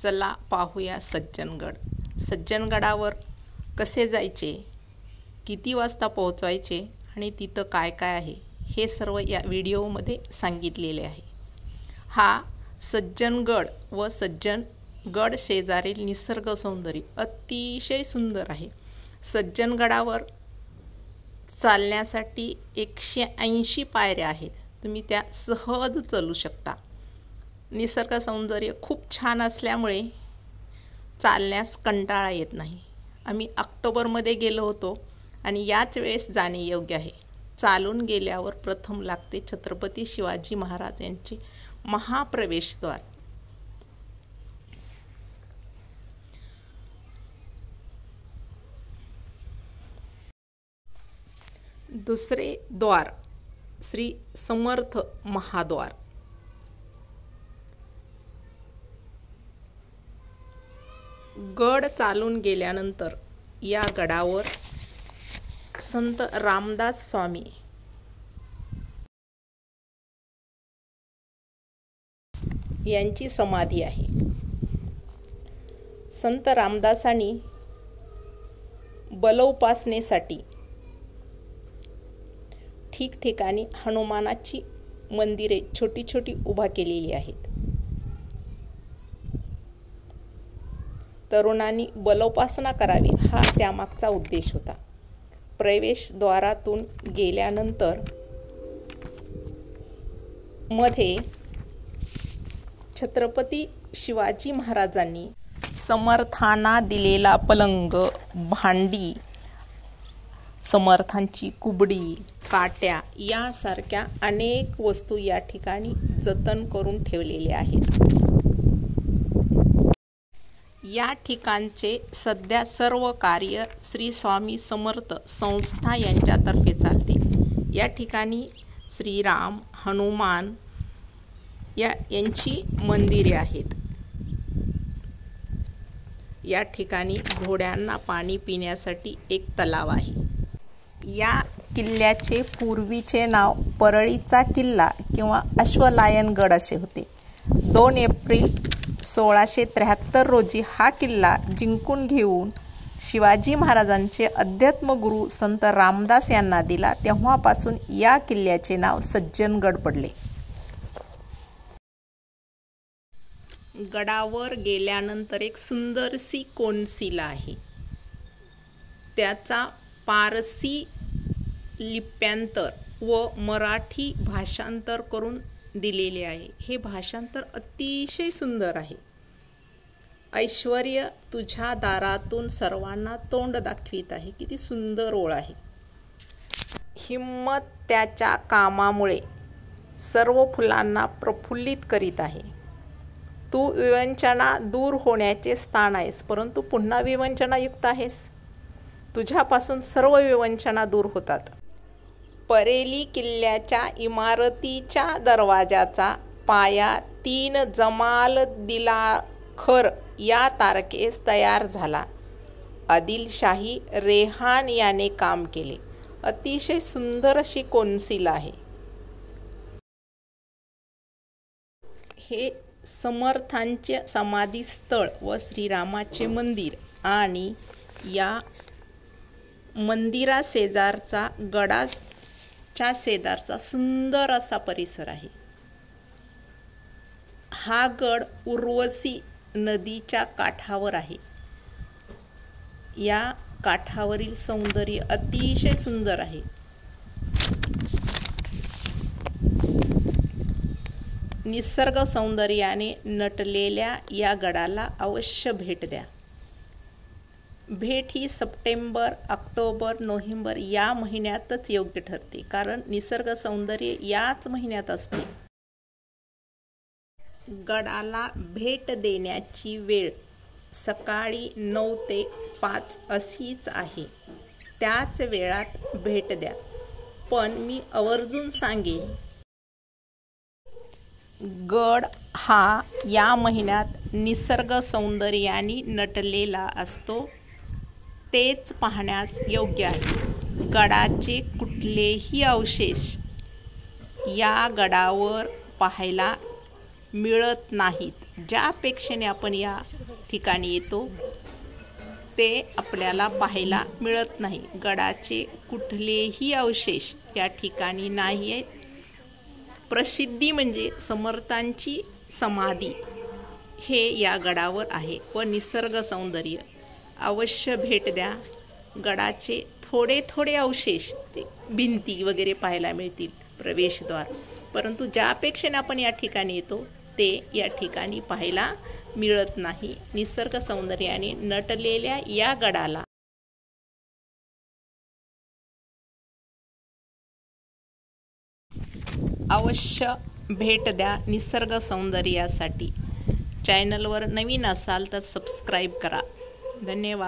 चला पाहूया सज्जनगड. सज्जनगडावर कसे जायचे, किती वाजता पोहोचायचे आणि तिथं काय काय आहे हे सर्व या व्हिडिओमध्ये सांगितलेले आहे. हा सज्जनगड व सज्जनगड शेजारील निसर्ग सौंदर्य अतिशय सुंदर आहे. सज्जनगडावर चालण्यासाठी 180 पायऱ्या आहेत. तुम्ही त्या सहज चालू शकता. निसर्ग सौंदर्य खूप छान असल्यामुळे चालण्यास कंटाळा येत नाही. आम्ही ऑक्टोबरमध्ये गेलो होतो आणि याच वेळेस जाणे योग्य आहे. चालून गेल्यावर प्रथम लागते छत्रपती शिवाजी महाराज यांचे महाप्रवेशद्वार. दुसरे द्वार श्री समर्थ महाद्वार. गड चालून गेल्यानंतर या गडावर संत रामदास स्वामी यांची समाधी आहे. संत रामदासांनी बलोपासनेसाठी ठिकठिकाणी हनुमानाची मंदिरे छोटी छोटी उभा केलेली आहेत. तरुणांनी बलोपासना करावी हा त्यामागचा उद्देश होता. प्रवेशद्वारातून गेल्यानंतर मध्ये छत्रपती शिवाजी महाराजांनी समर्थांना दिलेला पलंग, भांडी, समर्थांची कुबडी, काट्या यासारख्या अनेक वस्तू या ठिकाणी जतन करून ठेवलेल्या आहेत. या ठिकाणचे सध्या सर्व कार्य श्री स्वामी समर्थ संस्था यांच्यातर्फे चालते. या ठिकाणी श्रीराम, हनुमान यांची मंदिरे आहेत. या ठिकाणी घोड्यांना पाणी पिण्यासाठी एक तलाव आहे. या किल्ल्याचे पूर्वीचे नाव परळीचा किल्ला किंवा अश्वलायनगड असे होते. 2 एप्रिल 1673 रोजी हा किल्ला जिंकून घेऊन शिवाजी महाराजांचे अध्यात्मगुरू संत रामदास यांना दिला. तेव्हापासून या किल्ल्याचे नाव सज्जनगड पडले. गडावर गेल्यानंतर एक सुंदरशी कोनशिला आहे. त्याचा पारसी लिप्यांतर व मराठी भाषांतर करून दिलेले आहे. हे भाषांतर अतिशय सुंदर आहे. ऐश्वर्य तुझ्या दारातून सर्वांना तोंड दाखवित आहे. किती सुंदर ओळ आहे. हिम्मत त्याच्या कामामुळे सर्व फुलांना प्रफुल्लित करीत आहे. तू विवंचना दूर होण्याचे स्थान आहेस, परंतु पुन्हा विवंचनायुक्त आहेस. तुझ्यापासून सर्व विवंचना दूर होतात. परेली किल्ल्याच्या इमारतीच्या दरवाजाचा पाया 3 जमालदिलाखर या तारखेस तयार झाला. आदिलशाही रेहान याने काम केले. अतिशय सुंदर अशी कोनशिला आहे. हे समर्थांचे समाधीस्थळ व श्रीरामाचे मंदिर आणि या मंदिरा शेजारचा गडाच्या शेजारचा सुंदर असा परिसर आहे. हा गड उर्वशी नदीच्या काठावर आहे. या काठावरील सौंदर्य अतिशय सुंदर आहे. निसर्ग सौंदर्याने नटलेल्या या गडाला अवश्य भेट द्या. भेट ही सप्टेंबर, ऑक्टोबर, नोव्हेंबर या महिन्यातच योग्य ठरते, कारण निसर्ग सौंदर्य याच महिन्यात असते. गडाला भेट देण्याची वेळ सकाळी 9 ते 5 अशीच आहे. त्याच वेळात भेट द्या. पण मी आवर्जून सांगेन, गड हा या महिन्यात निसर्ग सौंदर्याने नटलेला असतो. तेच पाहण्यास योग्य आहे. गडाचे कुठलेही अवशेष या गडावर पाहायला मिळत नाहीत. ज्या अपेक्षेने आपण या ठिकाणी येतो ते आपल्याला पाहायला मिळत नाही. गडाचे कुठलेही अवशेष या ठिकाणी नाही आहेत. प्रसिद्धी म्हणजे समर्थांची समाधी हे या गडावर आहे व निसर्ग सौंदर्य. अवश्य भेट द्या. गडाचे थोडे थोडे अवशेष भिंती वगैरे पाहायला मिळतील, प्रवेशद्वार, परंतु ज्या अपेक्षेने आपण या ठिकाणी येतो ते या ठिकाणी पाहायला मिळत नाही. निसर्ग सौंदर्याने नटलेल्या या गडाला अवश्य भेट द्या निसर्ग सौंदर्यासाठी. चॅनलवर नवीन असाल तर सबस्क्राईब करा. धन्यवाद.